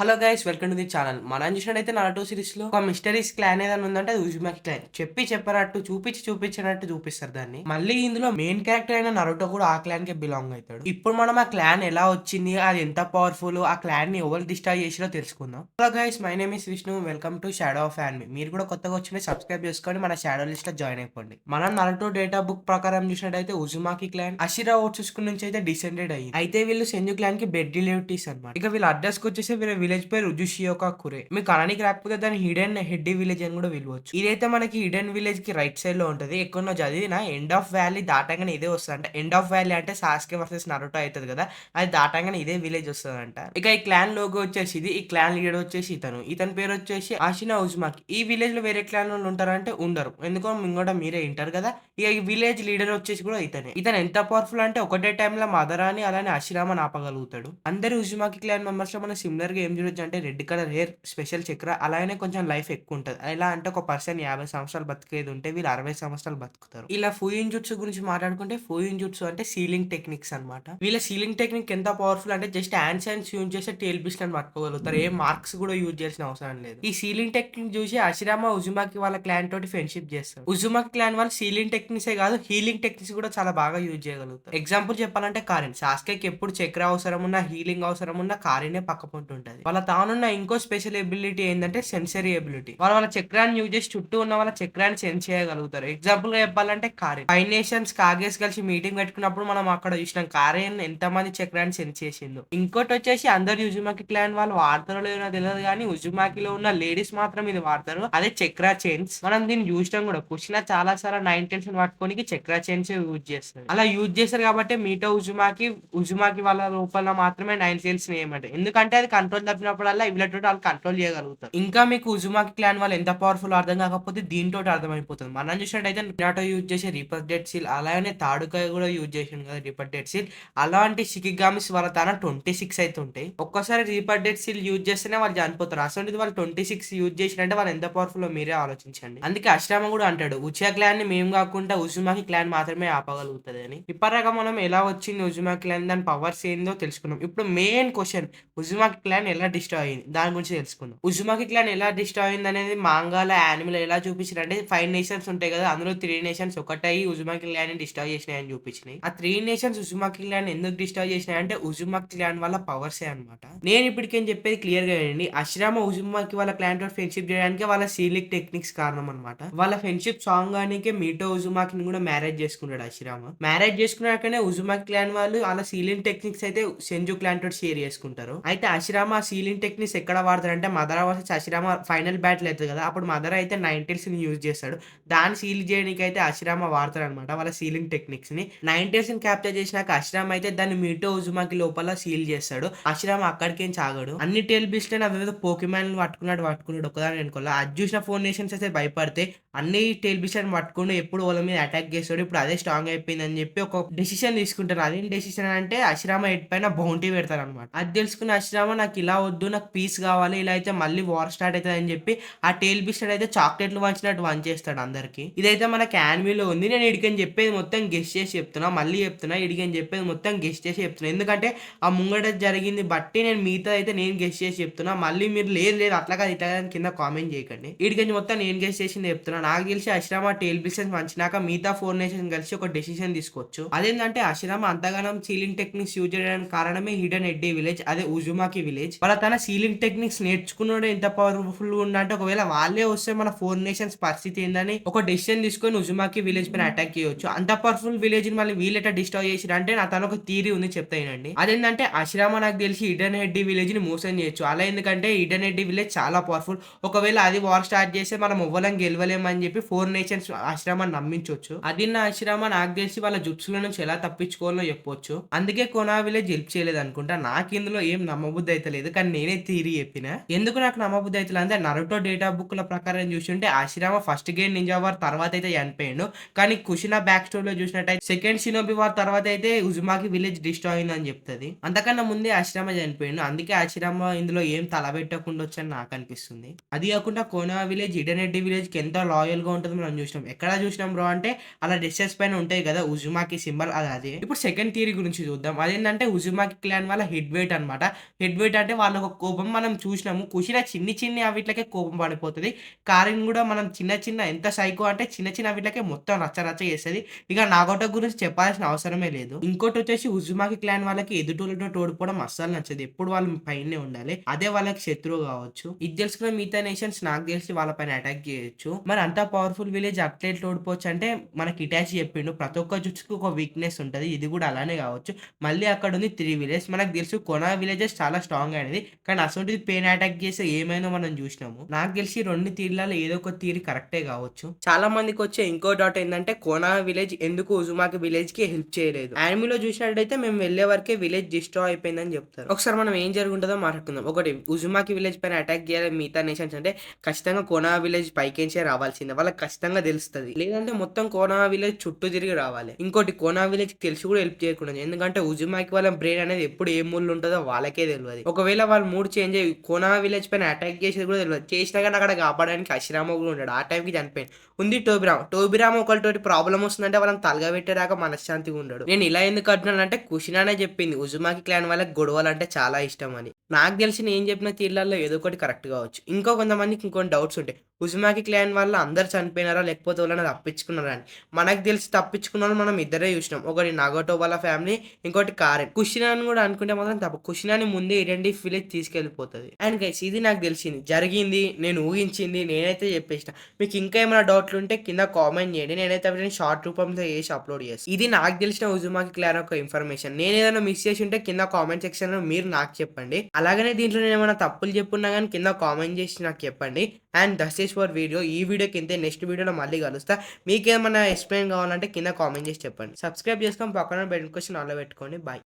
Hello guys, welcome to the channel. మనం చూసినట్టయితే Naruto series లో ఒక మిస్టరీస్ క్లాన్ ఏదైనా ఉందంటే అది ఉజుమాకి క్లాన్. చెప్పినట్టు చూపించినట్టు చూపిస్తారు దాన్ని. మళ్ళీ ఇందులో మెయిన్ క్యారెక్టర్ అయిన నరుటో కూడా ఆ క్లాన్ కే బిలాంగ్ అవుతాడు. ఇప్పుడు మనం ఆ క్లాన్ ఎలా వచ్చింది, అది ఎంత పవర్ఫుల్, ఆ క్లాన్ ని ఎవరు డిస్ట్రాయ్ చేసిరో తెలుసుకుందాం. Hello guys, my name is Vishnu. Welcome to shadow of anime. మీరు కూడా కొత్తగా వచ్చిన సబ్స్క్రైబ్ చేసుకొని మన షాడో లిస్ట్ లో జాయిన్ అయిపోండి. మనం నరుటో డేటా బుక్ ప్రకారం చూసినట్టయితే ఉజుమాకి క్లాన్ అషిరా ఓట్సుకు నుంచి అయితే డిసెండెడ్ అయ్యింది. అయితే వీళ్ళు సెంజు క్లాన్ కి బెడ్ రిలేటివ్స్ అన్నమాట. ఇక వీళ్ళ అడ్రస్ కి వచ్చేసి వీళ్ళ విలేజ్ పేరు ఉజుషియోకా కురే. మీకు కనడానికి రాకపోతే దాని హిడెన్ హెడ్డి విలేజ్ అని కూడా పిలవచ్చు. ఇదైతే మనకి హిడెన్ విలేజ్ కి రైట్ సైడ్ లో ఉంటది. ఎక్కడో చదివిన ఎండ్ ఆఫ్ వ్యాలీ దాటంగానే ఇదే వస్తుంది. అంటే ఎండ్ ఆఫ్ వ్యాలీ అంటే సాస్కే వర్సెస్ నరుటో అవుతుంది కదా, అది దాటంగానే ఇదే విలేజ్ వస్తుందంట. ఇక ఈ క్లాన్ లోగో వచ్చేసి ఇది. ఈ క్లాన్ లీడర్ వచ్చేసి ఇతని పేరు వచ్చేసి ఆషినా ఉజుమాకి. ఈ విలేజ్ లో వేరే క్లాన్ వాళ్ళు ఉంటారంటే ఉండరు, ఎందుకో కూడా మీరే వింటారు కదా. ఇక ఈ విలేజ్ లీడర్ వచ్చేసి కూడా ఇతను ఎంత పవర్ఫుల్ అంటే ఒకటే టైంలో మదరాని అలానే అషిరామని ఆపగలుగుతాడు. అందరు ఉజుమాకి క్లాన్ మెంబర్స్ లో మనం సిమిలర్ గా ఏం చూడొచ్చు అంటే రెడ్ కలర్ హెయిర్, స్పెషల్ చక్ర, అలానే కొంచెం లైఫ్ ఎక్కువ ఉంటుంది. ఎలా అంటే ఒక పర్సన్ 50 సంవత్సరాలు బతికేది ఉంటే వీళ్ళు 60 సంవత్సరాలు బతుకుతారు. ఇలా ఫూయిన్ జుట్సు గురించి మాట్లాడుకుంటే ఫూయిన్ జుట్సు అంటే సీలింగ్ టెక్నిక్స్ అన్నమాట. వీళ్ళ సీలింగ్ టెక్నిక్ ఎంత పవర్ఫుల్ అంటే జస్ట్ హ్యాండ్స్ యూజ్ చేస్తే టేల్ బిస్ట్ అని పట్టుకోగలుగుతారు. ఏ మార్క్స్ కూడా యూజ్ చేయాల్సిన అవసరం లేదు. ఈ సీలింగ్ టెక్నిక్ చూసి అషిరామా ఉజుమాకి వాళ్ళ క్లాన్ తోటి ఫ్రెండ్షిప్ చేస్తారు. ఉజుమాకి క్లాన్ వాళ్ళు సీలింగ్ టెక్నిక్సే కాదు, హీలింగ్ టెక్నిక్స్ కూడా చాలా బాగా యూజ్ చేయగలుగుతారు. ఎగ్జాంపుల్ చెప్పాలంటే కారిన్. సాస్కేకి ఎప్పుడు చక్ర అవసరం ఉన్నా, హీలింగ్ అవసరం ఉన్నా కారినే పక్కపొంటి ఉంటుంది. వాళ్ళ తానున్న ఇంకో స్పెషల్ ఎబిలిటీ ఏంటంటే సెన్సరీ ఎబిలిటీ. వాళ్ళ చక్రాన్ని యూజ్ చేసి చుట్టూ ఉన్న వాళ్ళ చక్రాన్ని సెన్స్ చేయగలుగుతారు. ఎగ్జాంపుల్ గా చెప్పాలంటే కారిన్. ఫైవ్ నేషన్స్ కాగేస్ కలిసి మీటింగ్ పెట్టుకున్నప్పుడు మనం అక్కడ చూసినాం కారిన్ ఎంత మంది చక్రాన్ని సెన్స్ చేసిందో. ఇంకోటి వచ్చేసి అందరు ఉజుమాకి క్లాన్ వాళ్ళు వాడతారో లేదో తెలియదు కానీ ఉజుమాకిలో ఉన్న లేడీస్ మాత్రం ఇది వాడతారు. అదే చక్రా చైన్స్. మనం దీన్ని చూసినాం కూడా. కుషిన చాలా సార్లు 9 టెన్స్ పట్టుకోనికి చక్రా చైన్స్ యూజ్ చేస్తారు. అలా యూజ్ చేస్తారు కాబట్టి మీతో ఉజుమాకి వాళ్ళ రూపంలో మాత్రమే 9 టెన్స్ నేయమంటే, ఎందుకంటే అది కంట్రోల్ తప్పినప్పుడల్లా ఇవిలతో వాళ్ళు కంట్రోల్ చేయగలుగుతారు. ఇంకా మీకు ఉజుమాకి క్లాన్ వాళ్ళు ఎంత పవర్ఫుల్ అర్థం కాకపోతే దీంతో అర్థమైపోతుంది. మనం చూసినట్టయితే మినాటో యూజ్ చేసే రిపర్ డెడ్ సీల్, అలానే తాడుకాయ కూడా యూజ్ చేసింది కదా రిపర్ డెడ్ సీల్. అలాంటి షికిగామిస్ వాళ్ళ తన 26 అయితే ఉంటాయి. ఒక్కసారి రిపర్ డెడ్ సీల్ యూజ్ చేస్తేనే వాళ్ళు చనిపోతారు. అసలు వాళ్ళు 26 యూజ్ చేసినంటే వాళ్ళు ఎంత పవర్ఫుల్ మీరే ఆలోచించండి. అందుకే అశ్రామ కూడా అంటాడు ఉచియా క్లాన్ ని మేము కాకుండా ఉజుమాకి క్లాన్ మాత్రమే ఆపగలుగుతుంది అని. ఇప్పటిదాకా మనం ఎలా వచ్చింది ఉజుమాకి క్లాన్, దాని పవర్స్ ఏందో తెలుసుకున్నాం. ఇప్పుడు మెయిన్ క్వశ్చన్, ఉజుమాకి క్లాన్ ఎలా డిస్ట్రాయ్ అయింది దాని గురించి తెలుసుకుందాం. ఉజుమాకి క్లాన్ ఎలా డిస్ట్రాయ్ అయింది అనేది మాంగాల యానిమల్ ఎలా చూపించారు అంటే 5 నేషన్స్ ఉంటాయి కదా, అందులో 3 నేషన్స్ ఒకటై ఉజుమాకి క్లాన్ ని డిస్ట్రాయ్ చేసినాయని చూపించినాయి. ఆ 3 నేషన్స్ ఉజుమాకి క్లాన్ ఎందుకు డిస్ట్రాయ్ చేసినాయి అంటే ఉజుమాకి క్లాన్ వల్ల పవర్సే అనమాట. నేను ఇప్పటికేం చెప్పేది క్లియర్ గా అండి. అశ్రామ ఉజుమాకి వాళ్ళ క్లాన్ తోటి ఫ్రెండ్షిప్ చేయడానికి వాళ్ళ సీలింగ్ టెక్నిక్స్ కారణం అనమాట. వాళ్ళ ఫ్రెండ్షిప్ సాంగ్ గానికి మీటో ఉజుమాకిని కూడా మ్యారేజ్ చేసుకున్నాడు అశ్రామ. మ్యారేజ్ చేసుకున్నాకనే ఉజుమాకి క్లాన్ వాళ్ళు వాళ్ళ సీలింగ్ టెక్నిక్స్ అయితే సెంజు క్లాన్ తోటి షేర్ చేసుకుంటారు. అయితే అషిరామా సీలింగ్ టెక్నిక్స్ ఎక్కడ వాడతారంటే మదరా వర్సెస్ అషిరామా ఫైనల్ బ్యాటిల్ అవుతుంది కదా, అప్పుడు మదర్ అయితే 9 టెల్స్ ని యూజ్ చేస్తాడు. దాన్ని సీల్ చేయడానికి అయితే అషిరామా వాడతారు అనమాట వాళ్ళ సీలింగ్ టెక్నిక్స్ ని. 9 టెల్స్ ని క్యాప్చర్ చేసినాక అషిరామా అయితే దాన్ని మీటో ఉజుమాకి లోపల సీల్ చేస్తాడు. అషిరామా అక్కడికేం చాగడు. అన్ని టేల్ బిస్ట్ అవి పోకిమాన్ పట్టుకున్నాడు ఒకదాని వెనుకోలా. అది చూసిన 4 నేషన్స్ అయితే భయపడితే అన్ని టేల్ బిస్ట్ పట్టుకుంటూ ఎప్పుడు వాళ్ళ మీద అటాక్ చేస్తాడు. ఇప్పుడు అదే స్ట్రాంగ్ అయిపోయింది అని చెప్పి ఒక డెసిషన్ తీసుకుంటారు. అదేం డెసిషన్ అంటే అషిరామా హెడ్ పైన బౌంటీ పెడతారు అనమాట. అది తెలుసుకున్న అషిరామా నాకు ఇలా వద్దు, నాకు పీస్ కావాలి, ఇలా అయితే మళ్ళీ వార్ స్టార్ట్ అవుతుంది అని చెప్పి ఆ టేల్ బిస్టెడ్ అయితే చాక్లెట్లు వంచినట్టు వంచేస్తాడు అందరికి. ఇదైతే మనకి యానిమీలో ఉంది. నేను ఇడికని చెప్పేది మొత్తం గెస్ట్ చేసి చెప్తున్నా, మళ్ళీ చెప్తున్నా, ఇడికని చెప్పేది మొత్తం గెస్ట్ చేసి చెప్తున్నా. ఎందుకంటే ఆ ముంగట జరిగింది బట్టి నేను మిగతా అయితే నేను గెస్ట్ చేసి చెప్తున్నా. మళ్ళీ మీరు లేదు లేదు అట్లా కాదు ఇట్లా కింద కామెంట్ చేయకండి. ఇడికని మొత్తం నేను గెస్ట్ చేసింది చెప్తున్నా. నాకు తెలిసి అషిరామా టేల్ బిస్టెడ్ వంచినాక మిగతా 4 నేషన్స్ కలిసి ఒక డెసిషన్ తీసుకోవచ్చు. అదేంటంటే అషిరామా అంతగానం సీలింగ్ టెక్నిక్స్ యూజ్ చేయడానికి కారణమే హిడెన్ ఎడ్డీ విలేజ్, అదే ఉజుమాకి విలేజ్. వాళ్ళ తన సీలింగ్ టెక్నిక్స్ నేర్చుకున్నాడు ఎంత పవర్ఫుల్ గా ఉందంటే ఒకవేళ వాళ్ళే వస్తే మన 4 నేషన్స్ పరిస్థితి ఏందని ఒక డెసిషన్ తీసుకొని ఉజుమాకి విలేజ్ పైన అటాక్ చేయొచ్చు. అంత పవర్ఫుల్ విలేజ్ ని మళ్ళీ వీళ్ళెట డిస్ట్రాయ్ చేసిరు అంటే నా తన ఒక థియరీ ఉంది చెప్తానండి. అదేంటంటే అషిరామా నాకు తెలిసి హిడెన్ హెడ్డీ విలేజ్ ని మోసం చేయొచ్చు. అలా ఎందుకంటే హిడెన్ హెడ్డీ విలేజ్ చాలా పవర్ఫుల్. ఒకవేళ అది వార్ స్టార్ట్ చేస్తే మనం ఎవ్వరం గెలవలేమని చెప్పి 4 నేషన్స్ అషిరామాని నమ్మించవచ్చు. అది నా అషిరామా నాకు తెలిసి వాళ్ళ జుట్సుల నుంచి ఎలా తప్పించుకోవాలో చెప్పొచ్చు. అందుకే కోనా విలేజ్ హెల్ప్ చేయలేదు అనుకుంటా. నాకు ఇందులో ఏం నమ్మబుద్ధి అయితే లేదు, కానీ నేనే థియరీ చెప్పిన. ఎందుకు నాకు నమ్మబుద్ధి అయితే అంటే నరుటో డేటా బుక్ ల ప్రకారం చూస్తుంటే అషిరామా ఫస్ట్ గేమ్ నింజా వార్ తర్వాత అయితే చనిపోయాడు. కానీ కుషినా బ్యాక్ స్టోరీలో చూసినట్టయితే సెకండ్ షినోబి వార్ తర్వాత అయితే ఉజుమాకి విలేజ్ డిస్ట్రాయ్ అయిందని చెప్తుంది. అంతకన్నా ముందే అషిరామా చనిపోయాడు. అందుకే అషిరామా ఇందులో ఏం తలబెట్టకుండా వచ్చని నాకు అనిపిస్తుంది. అది కాకుండా కోనా విలేజ్ హిడెన్ హెడ్డీ విలేజ్ కి ఎంత లాయల్ గా ఉంటుందో మనం చూసినాం. ఎక్కడ చూసినాం బ్రో అంటే అలా డ్రెస్సెస్ పైన ఉంటాయి కదా ఉజుమాకి సింబల్, అదే. ఇప్పుడు సెకండ్ థియరీ గురించి చూద్దాం. అదేంటంటే ఉజుమాకి క్లాన్ వాళ్ళ హెడ్ వెయిట్ అనమాట. హెడ్ వెయిట్ అంటే వాళ్ళ వాళ్ళొక కోపం మనం చూసినాము. కుషిన చిన్ని అవిట్లకే కోపం పడిపోతది. కారిన్ గూడా మనం చిన్న ఎంత సైకో అంటే చిన్న అవిట్లకే మొత్తం రచ్చ చేస్తది. ఇక నాగోటో గురించి చెప్పాల్సిన అవసరమే లేదు. ఇంకోటొచ్చేసి ఉజుమాకి క్లాన్ వాళ్ళకి ఎదుటోళ్ళతో ఓడిపోవడం అస్సలు నచ్చదు. ఎప్పుడు వాళ్ళు పైనే ఉండాలి. అదే వాళ్ళకి శత్రువు గావచ్చు. ఇది తెలుసుకున్న మిగతా నేషన్స్ నాకు తెలిసి వాళ్ళ పైన అటాక్ చేయొచ్చు. మరి అంత పవర్‌ఫుల్ విలేజ్ అట్లా ఎట్లా ఓడిపోవచ్చు అంటే మనకి ఇటాచి చెప్పిండు. ప్రతి ఒక్క జుట్స్‌కి ఒక వీక్‌నెస్ ఉంటది. ఇది గూడా అలానే గావచ్చు. మళ్ళీ అక్కడుంది 3 విలేజ్. మనకు తెలుసు కొనా విలేజెస్ చాలా స్ట్రాంగ్ అనేది. కానీ అసొంటిది పెయిన్ అటాక్ చేస్తే ఏమైందో మనం జూసినాము. నాకు తెలిసి 2 తీర్లలో ఏదో ఒక తీరు కరెక్టే గావచ్చు. చాలా మందికొచ్చే ఇంకో డౌట్ ఏందంటే కోనా విలేజ్ ఎందుకు ఉజుమాకి విలేజ్‌కి హెల్ప్ చేయలేదు. యానిమేలో చూసినట్టయితే మేము వెళ్ళే వరకే విలేజ్ డిస్ట్రాయ్ అయిపోయిందని చెప్తారు. ఒకసారి మనం ఏం జరుగుంటదో మాట్లాడుకుందాం. ఒకటి ఉజుమాకి విలేజ్ పైన అటాక్ చేయాలి మిగతా నేషన్స్ అంటే ఖచ్చితంగా కోనా విలేజ్ పైకేంచే రావాల్సిందే. వాళ్ళకి ఖచ్చితంగా తెలుస్తది. లేదంటే మొత్తం కోనా విలేజ్ చుట్టూ తిరిగి రావాలి. ఇంకోటి కోనా విలేజ్ తెలిసి కూడా హెల్ప్ చేయకూడదు. ఎందుకంటే ఉజుమాకి వాళ్ళ బ్రెయిన్ అనేది ఎప్పుడు ఏ మూలలో ఉంటదో వాళ్ళకే తెలవదు. ఒకవేళ వాళ్ళ మూడ్ చేంజ్ అయ్యి కోనా విలేజ్ పైన అటాక్ చేసేది కూడా తెలవదు. చేసినా గాని అక్కడ కాపాడడానికి అషిరామో కూడా ఉంటాడు. ఆ టైంకి చనిపోయిండు. ఉంది టోబిరామ్. టోబిరామ్ ఒకళ్ళతోటి ప్రాబ్లమ్ వస్తుందంటే వాళ్ళని తలగబెట్టేదాకా మనశ్శాంతిగా ఉండడు. నేను ఇలా ఎందుకు అంటున్నానంటే కుషినానే చెప్పింది ఉజుమాకి క్లాన్ వాళ్ళకి గొడవలంటే చాలా ఇష్టం అని. నాకు తెలిసి నేను చెప్పిన తీర్లలో ఏదో ఒకటి కరెక్ట్ కావచ్చు. ఇంకా కొంతమందికి ఇంకొన్ని డౌట్స్ ఉంటాయి. ఉజుమాకి క్లాన్ వల్ల అందరూ చనిపోయినారా? లేకపోతే వాళ్ళని తప్పించుకున్నారా అని. మనకు తెలిసి తప్పించుకున్నోళ్ళు మనం ఇద్దరే చూసినాం. ఒకటి నాగోటో వాళ్ళ ఫ్యామిలీ, ఇంకోటి కారెన్. కుషినాని కూడా అనుకుంటే మాత్రం తప్పు. కుషినాని ముందే ఇరెండిఫ్ విలేజ్ తీసుకెళ్ళిపోతది. అండ్ గైస్ ఇది నాకు తెలిసింది. జరిగింది, నేను ఊహించింది, నేనైతే చెప్పేసిన. మీకు ఇంకా ఏమైనా డౌట్లు ఉంటే కింద కామెంట్ చేయండి. నేనైతే వీటిని షార్ట్ రూపంలో చేసి అప్లోడ్ చేస్తాను. ఇది నాకు తెలిసిన ఉజుమాకి క్లాన్ యొక్క ఇన్ఫర్మేషన్. నేను ఏదైనా మిస్ చేసి ఉంటే కింద కామెంట్ సెక్షన్ లో మీరు నాకు చెప్పండి. అలాగనే దీంట్లో నేను ఏమైనా తప్పులు చెప్పున్నా కానీ కింద కామెంట్ చేసి నాకు చెప్పండి. And that's it for video. ఈ వీడియోకి ఇంతే. నెక్స్ట్ వీడియోలో మళ్ళీ కలుస్తా. మీకేమైనా ఎక్స్ప్లెయిన్ కావాలంటే కింద కామెంట్ చేసి చెప్పండి. సబ్స్క్రైబ్ చేసుకొని పక్కన బెల్ ఐకాన్ ఆన్లో పెట్టుకోండి. బాయ్.